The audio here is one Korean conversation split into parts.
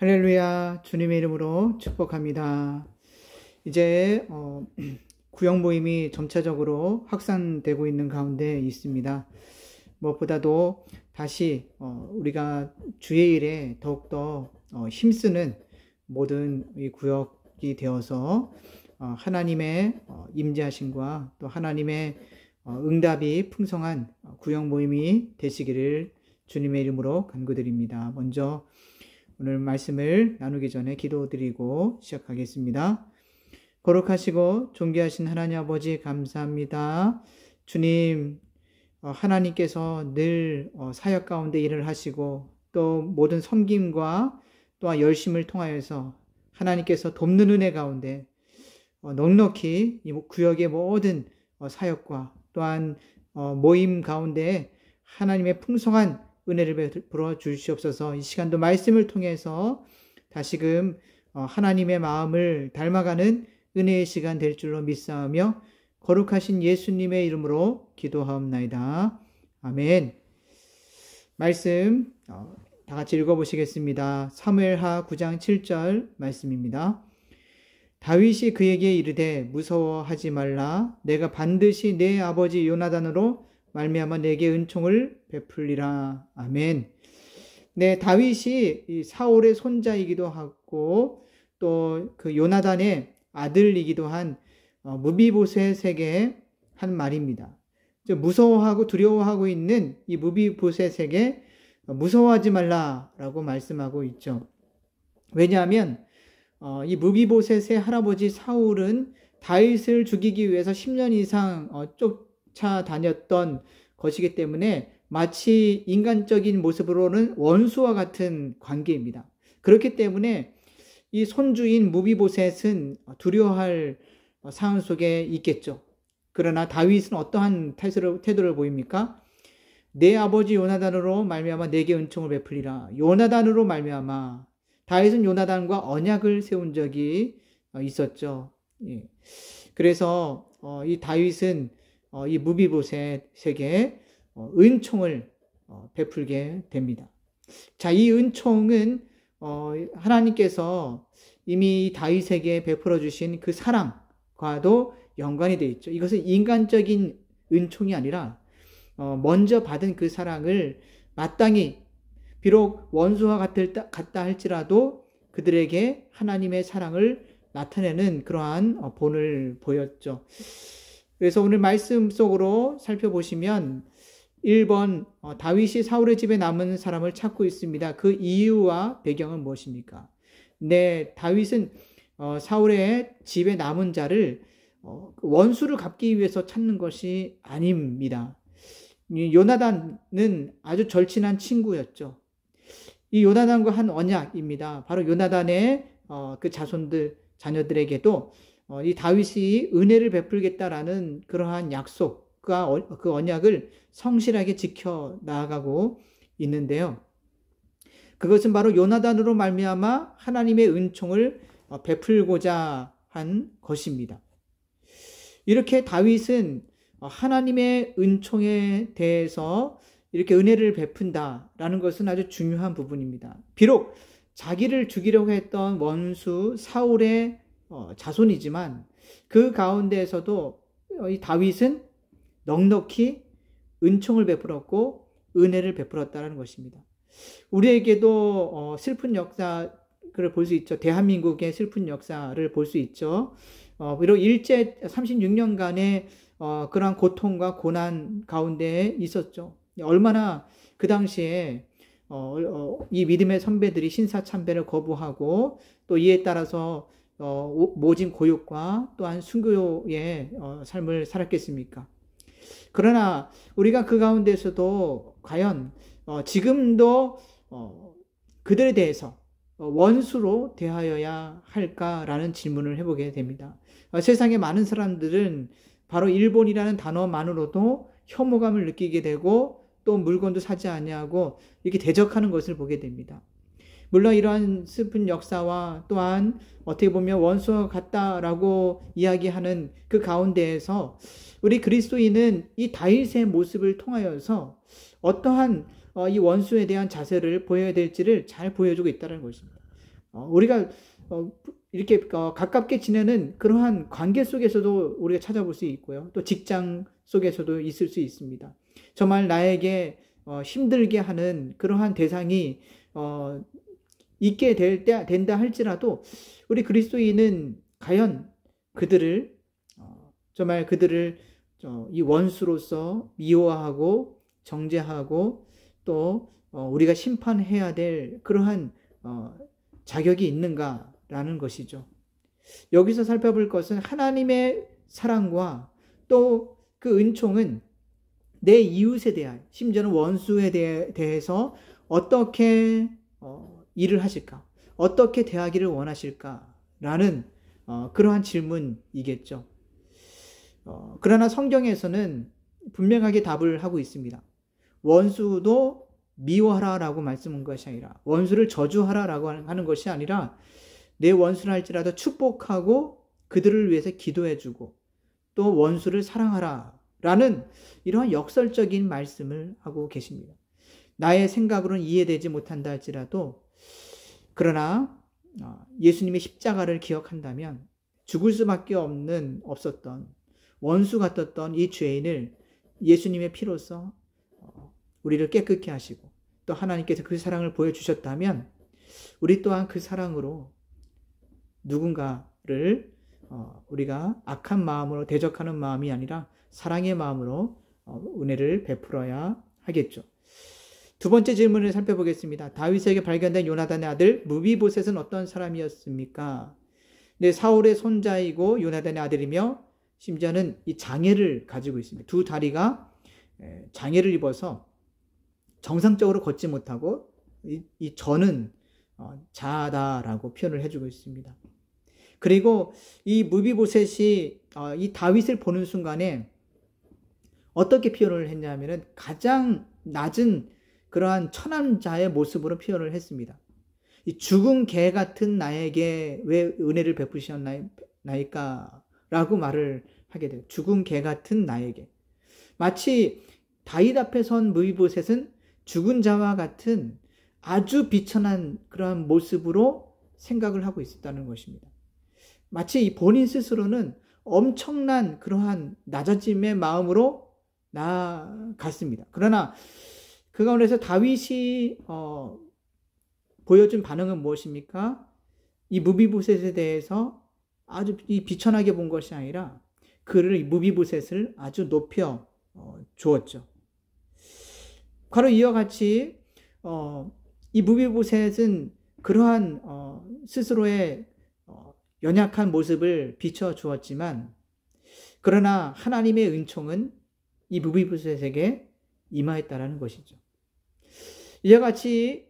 할렐루야, 주님의 이름으로 축복합니다. 이제 구역 모임이 점차적으로 확산되고 있는 가운데 있습니다. 무엇보다도 다시 우리가 주의 일에 더욱더 힘쓰는 모든 이 구역이 되어서 하나님의 임재하심과 또 하나님의 응답이 풍성한 구역 모임이 되시기를 주님의 이름으로 간구드립니다. 먼저 오늘 말씀을 나누기 전에 기도드리고 시작하겠습니다. 거룩하시고 존귀하신 하나님 아버지 감사합니다. 주님, 하나님께서 늘 사역 가운데 일을 하시고 또 모든 섬김과 또한 열심을 통하여서 하나님께서 돕는 은혜 가운데 넉넉히 이 구역의 모든 사역과 또한 모임 가운데 하나님의 풍성한 은혜를 베풀어 주시옵소서. 이 시간도 말씀을 통해서 다시금 하나님의 마음을 닮아가는 은혜의 시간 될 줄로 믿사오며 거룩하신 예수님의 이름으로 기도하옵나이다. 아멘. 말씀 다 같이 읽어보시겠습니다. 사무엘하 9장 7절 말씀입니다. 다윗이 그에게 이르되 무서워하지 말라. 내가 반드시 내 아버지 요나단으로 말미암아 내게 은총을 베풀리라. 아멘. 네, 다윗이 이 사울의 손자이기도 하고 또 그 요나단의 아들이기도 한 무비보셋에게 한 말입니다. 무서워하고 두려워하고 있는 이 무비보셋에게 무서워하지 말라라고 말씀하고 있죠. 왜냐하면 이 무비보셋의 할아버지 사울은 다윗을 죽이기 위해서 10년 이상 쫓아다녔던 것이기 때문에 마치 인간적인 모습으로는 원수와 같은 관계입니다. 그렇기 때문에 이 손주인 무비보셋은 두려워할 상황 속에 있겠죠. 그러나 다윗은 어떠한 태도를 보입니까? 내 아버지 요나단으로 말미암아 내게 은총을 베풀리라. 요나단으로 말미암아. 다윗은 요나단과 언약을 세운 적이 있었죠. 예. 그래서 이 다윗은 이 무비보셋에게 은총을 베풀게 됩니다. 자, 이 은총은 하나님께서 이미 다윗에게 베풀어 주신 그 사랑과도 연관이 되어 있죠. 이것은 인간적인 은총이 아니라 먼저 받은 그 사랑을 마땅히 비록 원수와 같다 할지라도 그들에게 하나님의 사랑을 나타내는 그러한 본을 보였죠. 그래서 오늘 말씀 속으로 살펴보시면 1번 다윗이 사울의 집에 남은 사람을 찾고 있습니다. 그 이유와 배경은 무엇입니까? 네, 다윗은 사울의 집에 남은 자를 원수를 갚기 위해서 찾는 것이 아닙니다. 요나단은 아주 절친한 친구였죠. 이 요나단과 한 언약입니다. 바로 요나단의 그 자녀들에게도 이 다윗이 은혜를 베풀겠다라는 그러한 약속과 그 언약을 성실하게 지켜 나아가고 있는데요. 그것은 바로 요나단으로 말미암아 하나님의 은총을 베풀고자 한 것입니다. 이렇게 다윗은 하나님의 은총에 대해서 이렇게 은혜를 베푼다라는 것은 아주 중요한 부분입니다. 비록 자기를 죽이려고 했던 원수 사울의 자손이지만 그 가운데에서도 이 다윗은 넉넉히 은총을 베풀었고 은혜를 베풀었다는 것입니다. 우리에게도 슬픈 역사를 볼 수 있죠. 대한민국의 슬픈 역사를 볼 수 있죠. 비록 일제 36년간의 그러한 고통과 고난 가운데 있었죠. 얼마나 그 당시에 이 믿음의 선배들이 신사참배를 거부하고 또 이에 따라서 모진 고육과 또한 순교의 삶을 살았겠습니까? 그러나 우리가 그 가운데서도 과연 지금도 그들에 대해서 원수로 대하여야 할까라는 질문을 해보게 됩니다. 세상의 많은 사람들은 바로 일본이라는 단어만으로도 혐오감을 느끼게 되고 또 물건도 사지 아니하고 이렇게 대적하는 것을 보게 됩니다. 물론 이러한 슬픈 역사와 또한 어떻게 보면 원수와 같다라고 이야기하는 그 가운데에서 우리 그리스도인은 이 다윗의 모습을 통하여서 어떠한 이 원수에 대한 자세를 보여야 될지를 잘 보여주고 있다는 것입니다. 우리가 이렇게 가깝게 지내는 그러한 관계 속에서도 우리가 찾아볼 수 있고요. 또 직장 속에서도 있을 수 있습니다. 정말 나에게 힘들게 하는 그러한 대상이 있게 된다 할지라도 우리 그리스도인은 과연 정말 그들을 이 원수로서 미워하고 정죄하고 또 우리가 심판해야 될 그러한 자격이 있는가라는 것이죠. 여기서 살펴볼 것은 하나님의 사랑과 또 그 은총은 내 이웃에 대한, 심지어는 원수에 대해서 어떻게 일을 하실까? 어떻게 대하기를 원하실까라는 그러한 질문이겠죠. 그러나 성경에서는 분명하게 답을 하고 있습니다. 원수도 미워하라라고 말씀한 것이 아니라, 원수를 저주하라라고 하는 것이 아니라, 내 원수를 할지라도 축복하고 그들을 위해서 기도해주고 또 원수를 사랑하라라는 이러한 역설적인 말씀을 하고 계십니다. 나의 생각으로는 이해되지 못한다 할지라도, 그러나 예수님의 십자가를 기억한다면 죽을 수밖에 없었던 원수 같았던 이 죄인을 예수님의 피로써 우리를 깨끗게 하시고 또 하나님께서 그 사랑을 보여주셨다면 우리 또한 그 사랑으로 누군가를 우리가 악한 마음으로 대적하는 마음이 아니라 사랑의 마음으로 은혜를 베풀어야 하겠죠. 두 번째 질문을 살펴보겠습니다. 다윗에게 발견된 요나단의 아들 무비보셋은 어떤 사람이었습니까? 네, 사울의 손자이고 요나단의 아들이며 심지어는 이 장애를 가지고 있습니다. 두 다리가 장애를 입어서 정상적으로 걷지 못하고 이 저는 자다라고 표현을 해주고 있습니다. 그리고 이 무비보셋이 이 다윗을 보는 순간에 어떻게 표현을 했냐면은 가장 낮은 그러한 천한 자의 모습으로 표현을 했습니다. 이 죽은 개 같은 나에게 왜 은혜를 베푸셨나이까? 라고 말을 하게 돼요. 죽은 개 같은 나에게. 마치 다윗 앞에 선 무비보셋은 죽은 자와 같은 아주 비천한 그러한 모습으로 생각을 하고 있었다는 것입니다. 마치 본인 스스로는 엄청난 그러한 낮아짐의 마음으로 나아갔습니다. 그러나 그 가운데서 다윗이 보여준 반응은 무엇입니까? 이 무비보셋에 대해서 아주 비천하게 본 것이 아니라 그를 무비보셋을 아주 높여 주었죠. 바로 이와 같이 이 무비보셋은 그러한 스스로의 연약한 모습을 비춰 주었지만, 그러나 하나님의 은총은 이 무비보셋에게 임하였다라는 것이죠. 이와 같이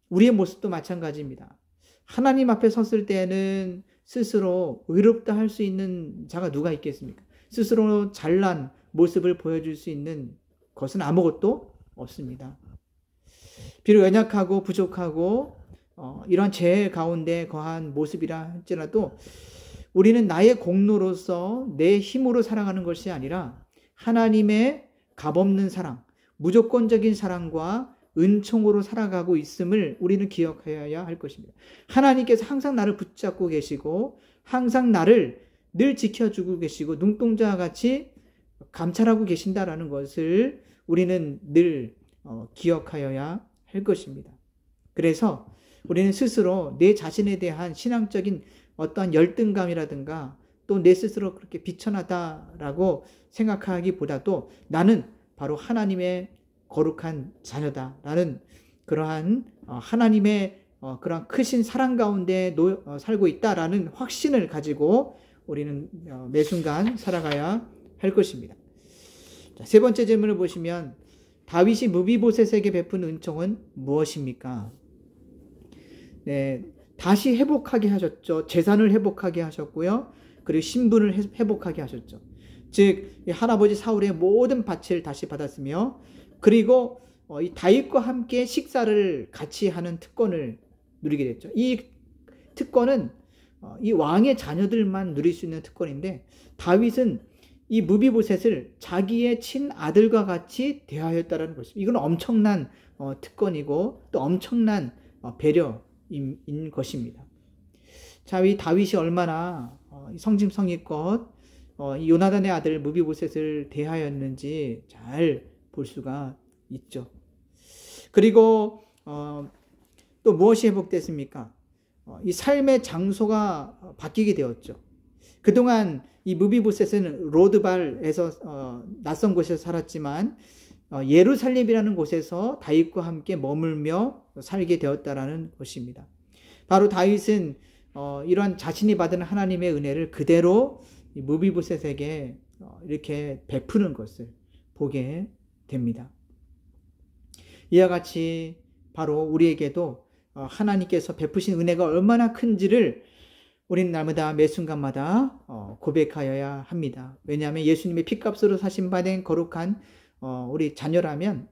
우리의 모습도 마찬가지입니다. 하나님 앞에 섰을 때는 스스로 의롭다 할 수 있는 자가 누가 있겠습니까? 스스로 잘난 모습을 보여줄 수 있는 것은 아무것도 없습니다. 비록 연약하고 부족하고 이러한 죄 가운데 거한 모습이라 할지라도 우리는 나의 공로로서 내 힘으로 살아가는 것이 아니라 하나님의 값없는 사랑, 무조건적인 사랑과 은총으로 살아가고 있음을 우리는 기억해야 할 것입니다. 하나님께서 항상 나를 붙잡고 계시고 항상 나를 늘 지켜주고 계시고 눈동자와 같이 감찰하고 계신다라는 것을 우리는 늘 기억하여야 할 것입니다. 그래서 우리는 스스로 내 자신에 대한 신앙적인 어떠한 열등감이라든가 또 내 스스로 그렇게 비천하다라고 생각하기보다도 나는 바로 하나님의 거룩한 자녀다라는 그러한 하나님의 그러한 크신 사랑 가운데 살고 있다라는 확신을 가지고 우리는 매 순간 살아가야 할 것입니다. 자, 세 번째 질문을 보시면 다윗이 무비보셋에게 베푼 은총은 무엇입니까? 네, 다시 회복하게 하셨죠. 재산을 회복하게 하셨고요. 그리고 신분을 회복하게 하셨죠. 즉 할아버지 사울의 모든 밭을 다시 받았으며, 그리고 이 다윗과 함께 식사를 같이 하는 특권을 누리게 됐죠. 이 특권은 이 왕의 자녀들만 누릴 수 있는 특권인데, 다윗은 이 무비보셋을 자기의 친아들과 같이 대하였다는 것입니다. 이건 엄청난 특권이고 또 엄청난 배려입니다. 사람인 것입니다. 자, 이 다윗이 얼마나 성심성의껏 이 요나단의 아들 무비보셋을 대하였는지 잘 볼 수가 있죠. 그리고 또 무엇이 회복됐습니까? 이 삶의 장소가 바뀌게 되었죠. 그동안 이 무비보셋은 로드발에서 낯선 곳에서 살았지만 예루살렘이라는 곳에서 다윗과 함께 머물며 살게 되었다라는 것입니다. 바로 다윗은 이러한 자신이 받은 하나님의 은혜를 그대로 무비보셋에게 이렇게 베푸는 것을 보게 됩니다. 이와 같이 바로 우리에게도 하나님께서 베푸신 은혜가 얼마나 큰지를 우리는 날마다 매 순간마다 고백하여야 합니다. 왜냐하면 예수님의 피값으로 사신 바 된 거룩한 우리 자녀라면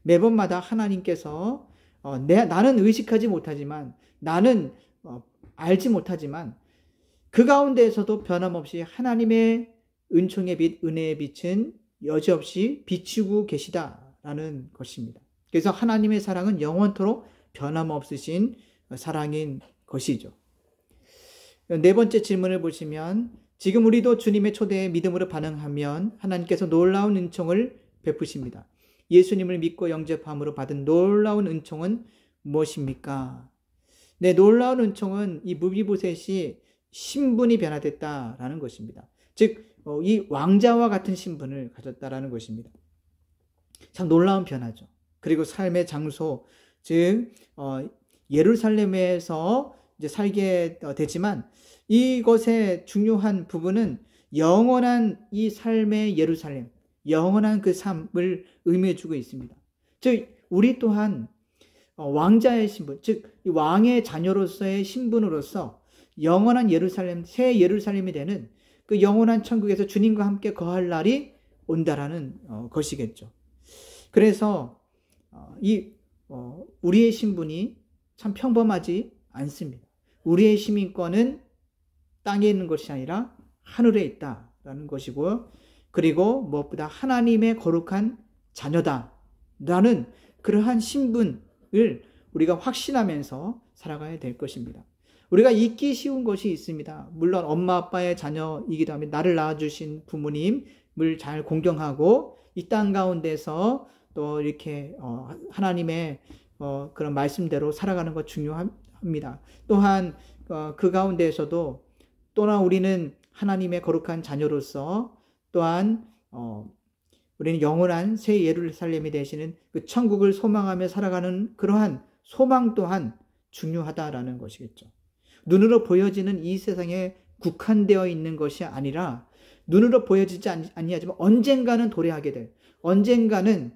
매번마다 하나님께서 나는 의식하지 못하지만, 나는 알지 못하지만 그 가운데에서도 변함없이 하나님의 은총의 빛, 은혜의 빛은 여지없이 비추고 계시다라는 것입니다. 그래서 하나님의 사랑은 영원토록 변함없으신 사랑인 것이죠. 네 번째 질문을 보시면, 지금 우리도 주님의 초대에 믿음으로 반응하면 하나님께서 놀라운 은총을 베푸십니다. 예수님을 믿고 영접함으로 받은 놀라운 은총은 무엇입니까? 네, 놀라운 은총은 이 무비보셋이 신분이 변화됐다라는 것입니다. 즉, 이 왕자와 같은 신분을 가졌다라는 것입니다. 참 놀라운 변화죠. 그리고 삶의 장소, 즉 예루살렘에서 이제 살게 되지만 이것의 중요한 부분은 영원한 이 삶의 예루살렘, 영원한 그 삶을 의미해 주고 있습니다. 즉 우리 또한 왕자의 신분, 즉 왕의 자녀로서의 신분으로서 영원한 예루살렘, 새 예루살렘이 되는 그 영원한 천국에서 주님과 함께 거할 날이 온다라는 것이겠죠. 그래서 우리의 신분이 참 평범하지 않습니다. 우리의 시민권은 땅에 있는 것이 아니라 하늘에 있다라는 것이고요. 그리고 무엇보다 하나님의 거룩한 자녀다라는 그러한 신분을 우리가 확신하면서 살아가야 될 것입니다. 우리가 잊기 쉬운 것이 있습니다. 물론 엄마 아빠의 자녀이기도 합니다. 나를 낳아주신 부모님을 잘 공경하고 이 땅 가운데서 또 이렇게 하나님의 그런 말씀대로 살아가는 것 중요합니다. 또한 그 가운데에서도 또한 우리는 하나님의 거룩한 자녀로서 또한 우리는 영원한 새 예루살렘이 되시는 그 천국을 소망하며 살아가는 그러한 소망 또한 중요하다라는 것이겠죠. 눈으로 보여지는 이 세상에 국한되어 있는 것이 아니라 눈으로 보여지지 아니하지만 언젠가는 도래하게 될, 언젠가는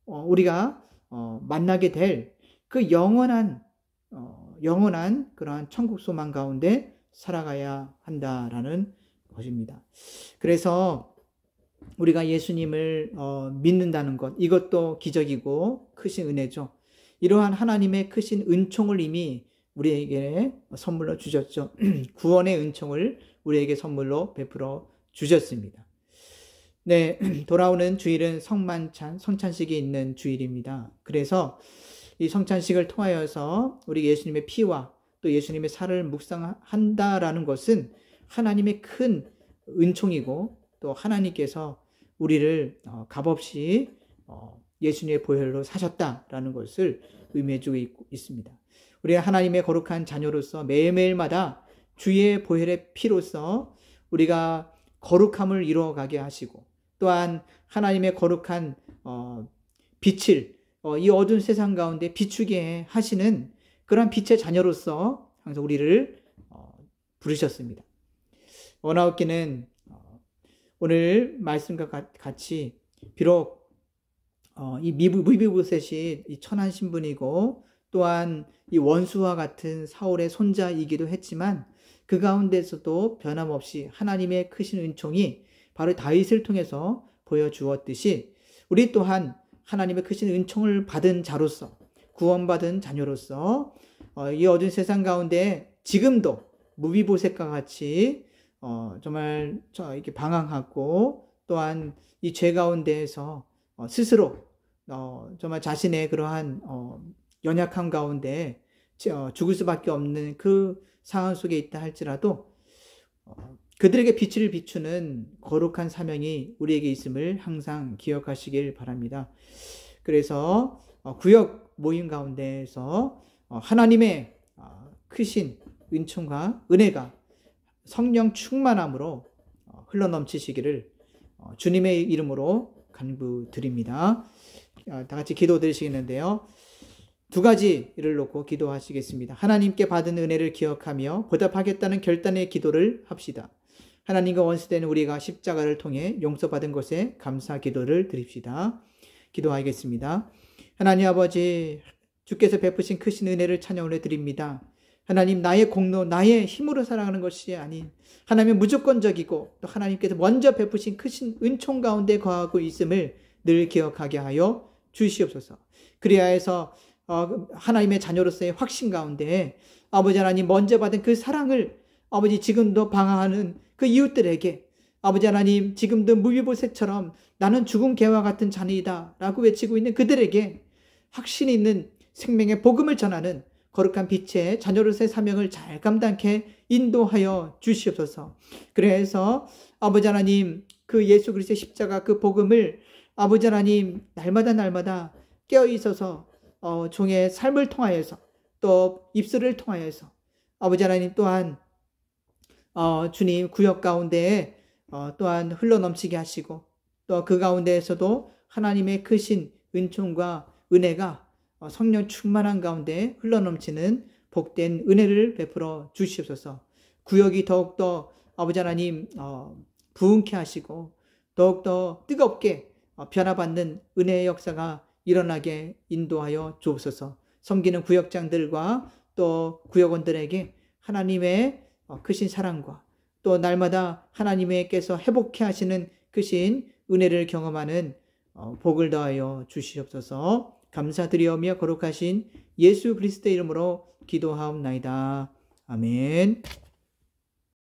우리가 만나게 될 그 영원한 그러한 천국 소망 가운데 살아가야 한다라는 것입니다. 그래서 우리가 예수님을 믿는다는 것, 이것도 기적이고 크신 은혜죠. 이러한 하나님의 크신 은총을 이미 우리에게 선물로 주셨죠. 구원의 은총을 우리에게 선물로 베풀어 주셨습니다. 네, 돌아오는 주일은 성찬식이 있는 주일입니다. 그래서 이 성찬식을 통하여서 우리 예수님의 피와 또 예수님의 살을 묵상한다라는 것은 하나님의 큰 은총이고 또 하나님께서 우리를 값없이 예수님의 보혈로 사셨다라는 것을 의미해 주고 있습니다. 우리가 하나님의 거룩한 자녀로서 매일매일마다 주의 보혈의 피로서 우리가 거룩함을 이루어가게 하시고 또한 하나님의 거룩한 빛을 이 어두운 세상 가운데 비추게 하시는 그런 빛의 자녀로서 항상 우리를 부르셨습니다. 원아웃기는 오늘 말씀과 같이 비록 이 무비보셋이 이 천한 신분이고 또한 이 원수와 같은 사울의 손자이기도 했지만 그 가운데서도 변함없이 하나님의 크신 은총이 바로 다윗을 통해서 보여주었듯이 우리 또한 하나님의 크신 은총을 받은 자로서 구원받은 자녀로서 이 어두운 세상 가운데 지금도 무비보셋과 같이 정말 이렇게 방황하고 또한 이 죄 가운데에서 스스로 정말 자신의 그러한 연약함 가운데 죽을 수밖에 없는 그 상황 속에 있다 할지라도 그들에게 빛을 비추는 거룩한 사명이 우리에게 있음을 항상 기억하시길 바랍니다. 그래서 구역 모임 가운데에서 하나님의 크신 은총과 은혜가 성령 충만함으로 흘러넘치시기를 주님의 이름으로 간구드립니다. 다 같이 기도 드리시겠는데요. 두 가지를 놓고 기도하시겠습니다. 하나님께 받은 은혜를 기억하며 보답하겠다는 결단의 기도를 합시다. 하나님과 원수된 우리가 십자가를 통해 용서받은 것에 감사 기도를 드립시다. 기도하겠습니다. 하나님 아버지, 주께서 베푸신 크신 은혜를 찬양을 드립니다. 하나님, 나의 공로, 나의 힘으로 살아가는 것이 아닌 하나님의 무조건적이고 또 하나님께서 먼저 베푸신 크신 은총 가운데 거하고 있음을 늘 기억하게 하여 주시옵소서. 그리하여 해서 하나님의 자녀로서의 확신 가운데 아버지 하나님 먼저 받은 그 사랑을 아버지 지금도 방황하는 그 이웃들에게 아버지 하나님 지금도 무비보셋처럼 나는 죽은 개와 같은 자녀이다 라고 외치고 있는 그들에게 확신 있는 생명의 복음을 전하는 거룩한 빛의 자녀로서의 사명을 잘 감당케 인도하여 주시옵소서. 그래서 아버지 하나님 그 예수 그리스도의 십자가 그 복음을 아버지 하나님 날마다 깨어 있어서 종의 삶을 통하여서 또 입술을 통하여서 아버지 하나님 또한 주님 구역 가운데에 또한 흘러넘치게 하시고 또 그 가운데에서도 하나님의 크신 은총과 은혜가 성령 충만한 가운데 흘러넘치는 복된 은혜를 베풀어 주시옵소서. 구역이 더욱더 아버지 하나님 부흥케 하시고 더욱더 뜨겁게 변화받는 은혜의 역사가 일어나게 인도하여 주옵소서. 섬기는 구역장들과 또 구역원들에게 하나님의 크신 사랑과 또 날마다 하나님께서 회복케 하시는 크신 은혜를 경험하는 복을 더하여 주시옵소서. 감사드리오며 거룩하신 예수 그리스도의 이름으로 기도하옵나이다. 아멘.